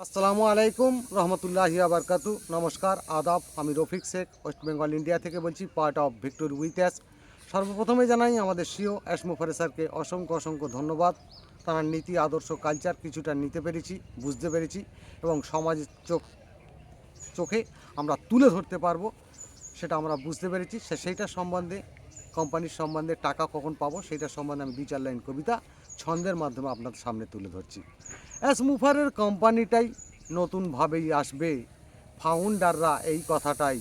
আসসালামু আলাইকুম রহমতুল্লাহি আবরকাতু। নমস্কার, আদাব। আমি রফিক শেখ, ওয়েস্ট বেঙ্গল ইন্ডিয়া থেকে বলছি, part of victory with ash. সর্বপ্রথমে জানাই আমাদের সিও অ্যাশমুফারে স্যারকে অসংখ্য অসংখ্য ধন্যবাদ। তার নীতি, আদর্শ, কালচার কিছুটা নিতে পেরেছি, বুঝতে পেরেছি এবং সমাজের চোখে আমরা তুলে ধরতে পারবো, সেটা আমরা বুঝতে পেরেছি। সেইটা সম্বন্ধে, কোম্পানির সম্বন্ধে, টাকা কখন পাবো সেইটা সম্বন্ধে আমি 2-4 লাইন কবিতা ছন্দের মাধ্যমে আপনাদের সামনে তুলে ধরছি। অ্যাশমুফারের কোম্পানিটাই নতুনভাবেই আসবে, ফাউন্ডাররা এই কথাটাই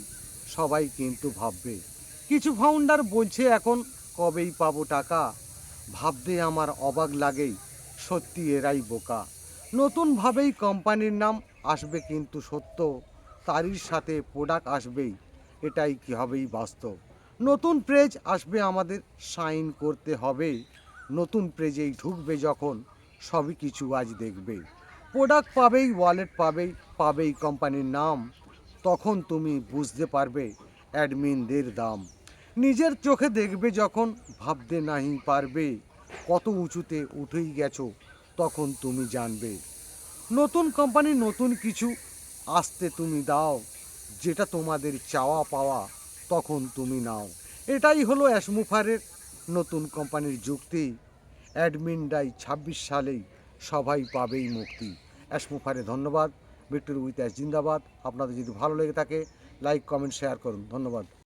সবাই কিন্তু ভাববে। কিছু ফাউন্ডার বলছে এখন কবেই পাবো টাকা, ভাবতে আমার অবাক লাগেই, সত্যি এরাই বোকা। নতুনভাবেই কোম্পানির নাম আসবে কিন্তু সত্য, তারই সাথে প্রোডাক্ট আসবেই, এটাই কি হবেই বাস্তব। নতুন পেজ আসবে, আমাদের সাইন করতে হবে, নতুন পেজেই ঢুকবে যখন সবই কিছু আজ দেখবে। প্রোডাক্ট পাবেই, ওয়ালেট পাবেই কোম্পানির নাম, তখন তুমি বুঝতে পারবে অ্যাডমিনদের দাম। নিজের চোখে দেখবে যখন ভাবতে নাহি পারবে, কত উঁচুতে উঠেই গেছো তখন তুমি জানবে। নতুন কোম্পানি, নতুন কিছু আসতে তুমি দাও, যেটা তোমাদের চাওয়া পাওয়া তখন তুমি নাও। এটাই হলো অ্যাশমুফারের নতুন কোম্পানির যুক্তি। অ্যাডমিনরাই 26 সালেই সবাই পাবেই মুক্তি। অ্যাশমুফারে ধন্যবাদ। ভিক্টোরি উইথ অ্যাশ জিন্দাবাদ। আপনাদের যদি ভালো লেগে থাকে লাইক, কমেন্ট, শেয়ার করুন। ধন্যবাদ।